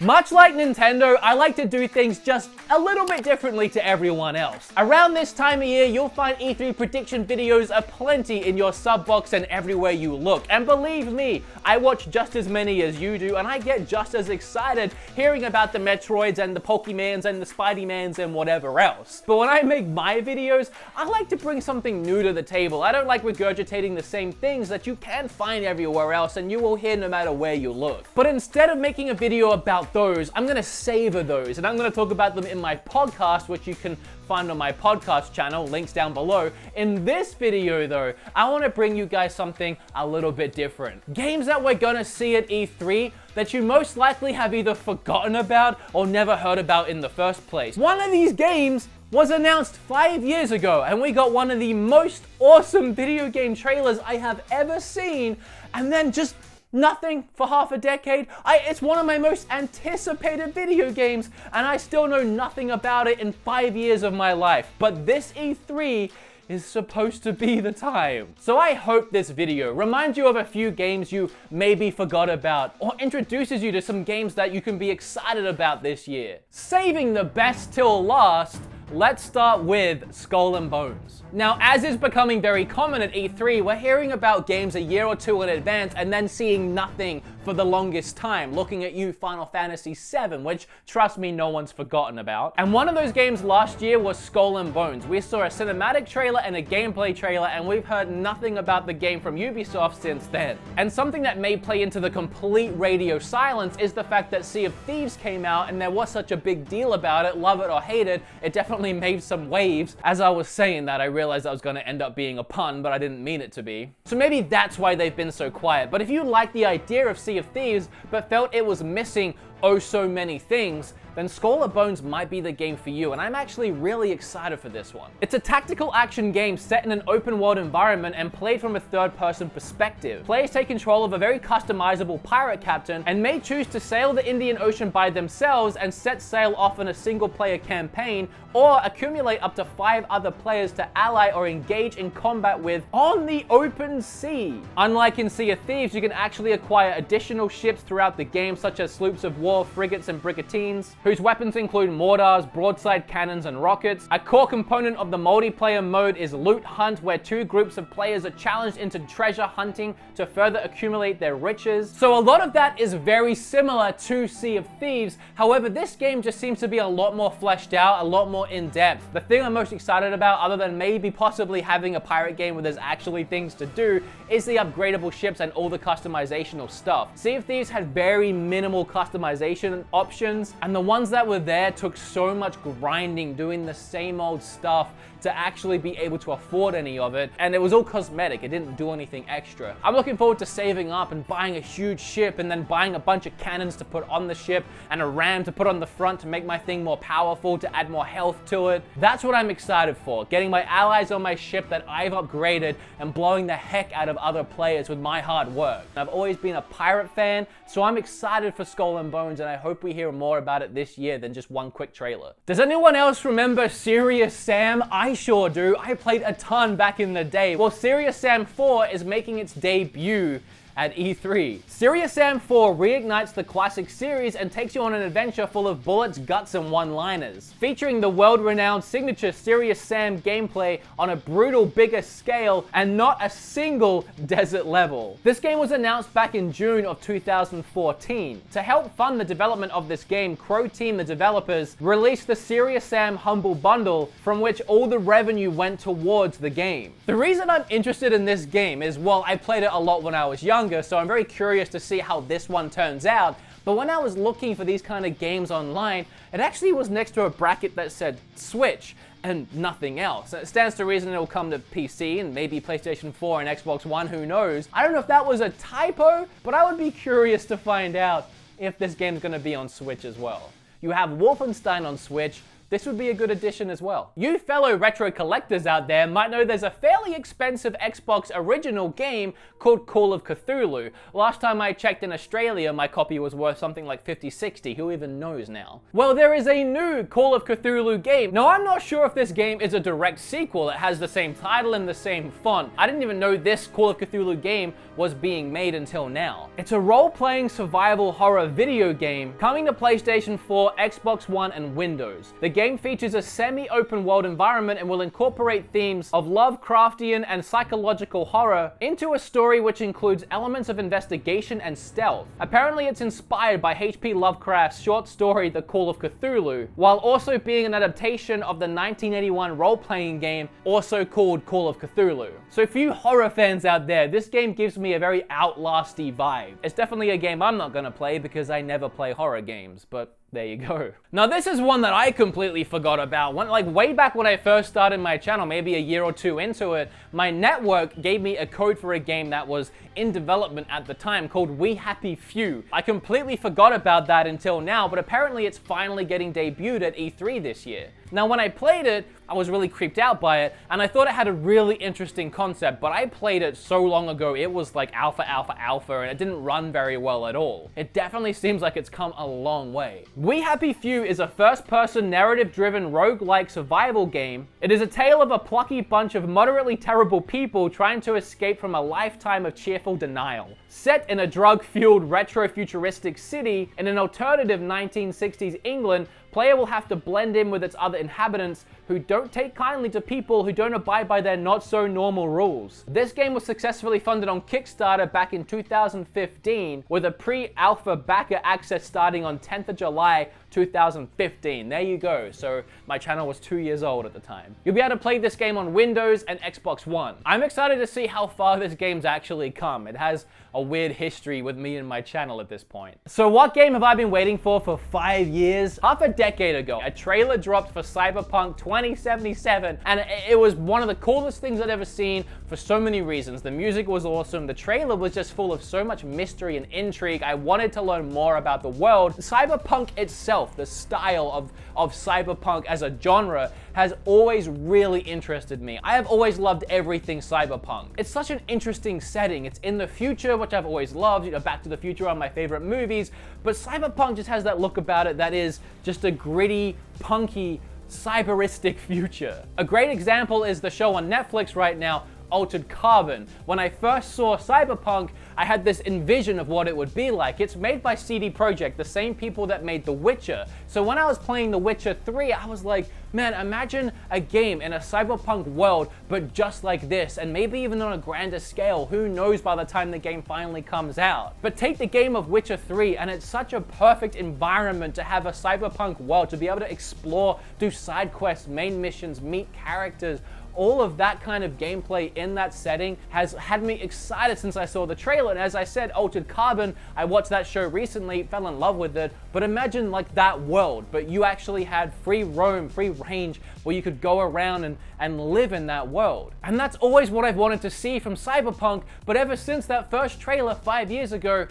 Much like Nintendo, I like to do things just a little bit differently to everyone else. Around this time of year, you'll find E3 prediction videos aplenty in your sub box and everywhere you look. And believe me, I watch just as many as you do, and I get just as excited hearing about the Metroids and the Pokemans and the Spidey-Mans and whatever else. But when I make my videos, I like to bring something new to the table. I don't like regurgitating the same things that you can find everywhere else and you will hear no matter where you look. But instead of making a video about those, I'm gonna savor those, and I'm gonna talk about them in my podcast, which you can find on my podcast channel, links down below. In this video though, I want to bring you guys something a little bit different. Games that we're gonna see at E3 that you most likely have either forgotten about or never heard about in the first place. One of these games was announced 5 years ago, and we got one of the most awesome video game trailers I have ever seen, and then just nothing for half a decade. It's one of my most anticipated video games, and I still know nothing about it in 5 years of my life. But this E3 is supposed to be the time. So I hope this video reminds you of a few games you maybe forgot about, or introduces you to some games that you can be excited about this year. Saving the best till last, let's start with Skull and Bones. Now, as is becoming very common at E3, we're hearing about games a year or two in advance and then seeing nothing for the longest time. Looking at you, Final Fantasy VII, which, trust me, no one's forgotten about. And one of those games last year was Skull and Bones. We saw a cinematic trailer and a gameplay trailer, and we've heard nothing about the game from Ubisoft since then. And something that may play into the complete radio silence is the fact that Sea of Thieves came out and there was such a big deal about it, love it or hate it, it definitely made some waves. As I was saying that, I realized I was going to end up being a pun, but I didn't mean it to be. So maybe that's why they've been so quiet. But if you like the idea of Sea of Thieves, but felt it was missing oh so many things, then Skull and Bones might be the game for you, and I'm actually really excited for this one. It's a tactical action game set in an open world environment and played from a third-person perspective. Players take control of a very customizable pirate captain and may choose to sail the Indian Ocean by themselves and set sail off in a single-player campaign, or accumulate up to 5 other players to ally or engage in combat with on the open sea. Unlike in Sea of Thieves, you can actually acquire additional ships throughout the game, such as sloops of war, frigates, and brigantines, whose weapons include mortars, broadside cannons, and rockets. A core component of the multiplayer mode is Loot Hunt, where 2 groups of players are challenged into treasure hunting to further accumulate their riches. So a lot of that is very similar to Sea of Thieves. However, this game just seems to be a lot more fleshed out, a lot more in-depth. The thing I'm most excited about, other than maybe possibly having a pirate game where there's actually things to do, is the upgradable ships and all the customizational stuff. Sea of Thieves had very minimal customization options, and the ones that were there took so much grinding, doing the same old stuff to actually be able to afford any of it, and it was all cosmetic. It didn't do anything extra. I'm looking forward to saving up and buying a huge ship, and then buying a bunch of cannons to put on the ship and a ram to put on the front to make my thing more powerful, to add more health to it. That's what I'm excited for, getting my allies on my ship that I've upgraded and blowing the heck out of other players with my hard work. I've always been a pirate fan, so I'm excited for Skull and Bones, and I hope we hear more about it this year than just one quick trailer. Does anyone else remember Serious Sam? I sure do. I played a ton back in the day. Well, Serious Sam 4 is making its debut at E3. Serious Sam 4 reignites the classic series and takes you on an adventure full of bullets, guts, and one-liners. Featuring the world-renowned signature Serious Sam gameplay on a brutal, bigger scale and not a single desert level. This game was announced back in June of 2014. To help fund the development of this game, Crow Team, the developers, released the Serious Sam Humble Bundle, from which all the revenue went towards the game. The reason I'm interested in this game is, well, I played it a lot when I was younger, so I'm very curious to see how this one turns out. But when I was looking for these kind of games online, it actually was next to a bracket that said Switch and nothing else. It stands to reason it will come to PC and maybe PlayStation 4 and Xbox One, who knows. I don't know if that was a typo, but I would be curious to find out if this game's going to be on Switch as well. You have Wolfenstein on Switch, this would be a good addition as well. You fellow retro collectors out there might know there's a fairly expensive Xbox original game called Call of Cthulhu. Last time I checked in Australia, my copy was worth something like 50-60, who even knows now? Well, there is a new Call of Cthulhu game. Now, I'm not sure if this game is a direct sequel. It has the same title and the same font. I didn't even know this Call of Cthulhu game was being made until now. It's a role-playing survival horror video game coming to PlayStation 4, Xbox One, and Windows. The game features a semi-open world environment and will incorporate themes of Lovecraftian and psychological horror into a story which includes elements of investigation and stealth. Apparently, it's inspired by H.P. Lovecraft's short story, The Call of Cthulhu, while also being an adaptation of the 1981 role-playing game also called Call of Cthulhu. So for you horror fans out there, this game gives me a very Outlast-y vibe. It's definitely a game I'm not gonna play because I never play horror games, but there you go. Now this is one that I completely forgot about. Way back when I first started my channel, maybe a year or two into it, my network gave me a code for a game that was in development at the time called We Happy Few. I completely forgot about that until now, but apparently it's finally getting debuted at E3 this year. Now when I played it, I was really creeped out by it, and I thought it had a really interesting concept, but I played it so long ago, it was like alpha, and it didn't run very well at all. It definitely seems like it's come a long way. We Happy Few is a first-person narrative-driven roguelike survival game. It is a tale of a plucky bunch of moderately terrible people trying to escape from a lifetime of cheerful denial. Set in a drug-fueled retro-futuristic city in an alternative 1960s England, player will have to blend in with its other inhabitants who don't take kindly to people who don't abide by their not-so-normal rules. This game was successfully funded on Kickstarter back in 2015, with a pre-alpha backer access starting on 10th of July 2015. There you go. So my channel was 2 years old at the time. You'll be able to play this game on Windows and Xbox One. I'm excited to see how far this game's actually come. It has a weird history with me and my channel at this point. So what game have I been waiting for 5 years? Half a decade ago, a trailer dropped for Cyberpunk 2077, and it was one of the coolest things I'd ever seen for so many reasons. The music was awesome, the trailer was just full of so much mystery and intrigue. I wanted to learn more about the world. Cyberpunk itself, the style of cyberpunk as a genre, has always really interested me. I have always loved everything cyberpunk. It's such an interesting setting. It's in the future, which I've always loved. You know, Back to the Future are my favorite movies, but cyberpunk just has that look about it that is just a gritty, punky, cyberistic future. A great example is the show on Netflix right now, Altered Carbon. When I first saw Cyberpunk, I had this envision of what it would be like. It's made by CD Projekt, the same people that made The Witcher. So when I was playing The Witcher 3, I was like, man, imagine a game in a cyberpunk world, but just like this, and maybe even on a grander scale. Who knows by the time the game finally comes out? But take the game of Witcher 3, and it's such a perfect environment to have a cyberpunk world, to be able to explore, do side quests, main missions, meet characters. All of that kind of gameplay in that setting has had me excited since I saw the trailer. And as I said, Altered Carbon, I watched that show recently, fell in love with it. But imagine like that world, but you actually had free roam, free range, where you could go around and live in that world. And that's always what I've wanted to see from Cyberpunk. But ever since that first trailer 5 years ago,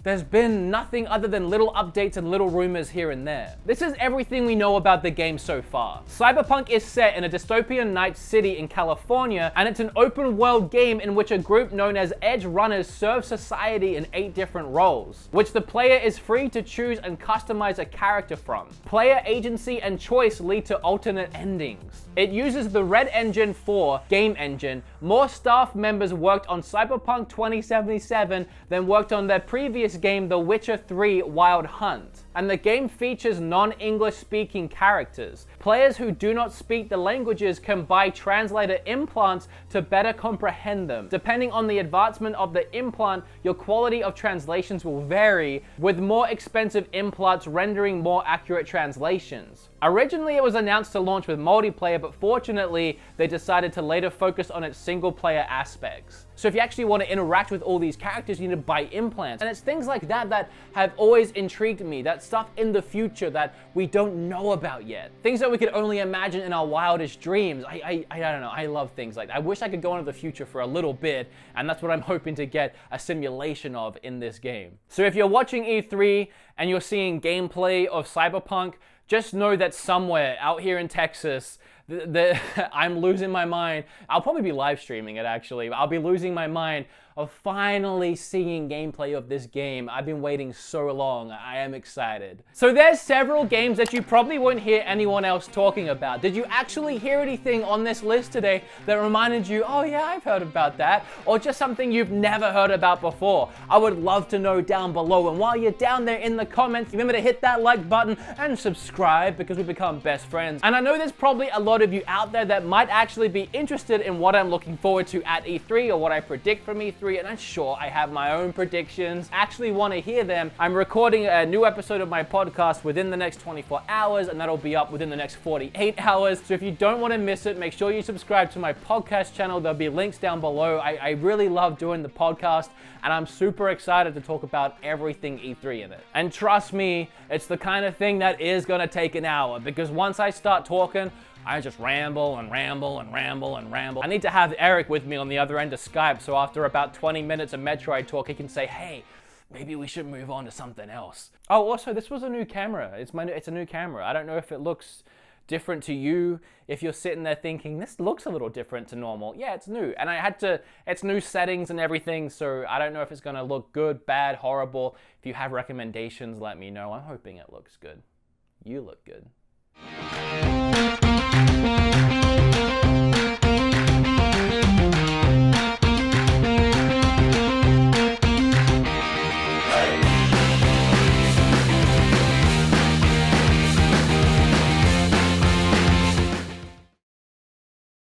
there's been nothing other than little updates and little rumors here and there. This is everything we know about the game so far. Cyberpunk is set in a dystopian night city in California, and it's an open world game in which a group known as Edge Runners serve society in 8 different roles, which the player is free to choose and customize a character from. Player agency and choice lead to alternate endings. It uses the Red Engine 4 game engine. More staff members worked on Cyberpunk 2077 than worked on their previous game, The Witcher 3 Wild Hunt. And the game features non-English speaking characters. Players who do not speak the languages can buy translator implants to better comprehend them. Depending on the advancement of the implant, your quality of translations will vary, with more expensive implants rendering more accurate translations. Originally, it was announced to launch with multiplayer, but fortunately, they decided to later focus on its single-player aspects. So if you actually want to interact with all these characters, you need to buy implants. And it's things like that that have always intrigued me. That stuff in the future that we don't know about yet. Things that we could only imagine in our wildest dreams. I don't know, I love things like that. I wish I could go into the future for a little bit, and that's what I'm hoping to get a simulation of in this game. So if you're watching E3 and you're seeing gameplay of Cyberpunk, just know that somewhere out here in Texas, I'm losing my mind. I'll probably be live streaming it actually. I'll be losing my mind of finally seeing gameplay of this game. I've been waiting so long. I am excited. So there's several games that you probably won't hear anyone else talking about. Did you actually hear anything on this list today that reminded you, oh yeah, I've heard about that? Or just something you've never heard about before? I would love to know down below. And while you're down there in the comments, remember to hit that like button and subscribe because we become best friends. And I know there's probably a lot of you out there that might actually be interested in what I'm looking forward to at E3 or what I predict from E3. And I'm sure I have my own predictions. Actually want to hear them. I'm recording a new episode of my podcast within the next 24 hours, and that'll be up within the next 48 hours. So if you don't want to miss it, make sure you subscribe to my podcast channel. There'll be links down below. I really love doing the podcast, and I'm super excited to talk about everything E3 in it. And trust me, it's the kind of thing that is going to take an hour, because once I start talking, I just ramble and ramble and ramble and ramble. I need to have Eric with me on the other end of Skype, so after about 20 minutes of Metroid talk, he can say, hey, maybe we should move on to something else. Oh, also, this was a new camera. It's a new camera. I don't know if it looks different to you, if you're sitting there thinking, this looks a little different to normal. Yeah, it's new. And it's new settings and everything, so I don't know if it's gonna look good, bad, horrible. If you have recommendations, let me know. I'm hoping it looks good. You look good.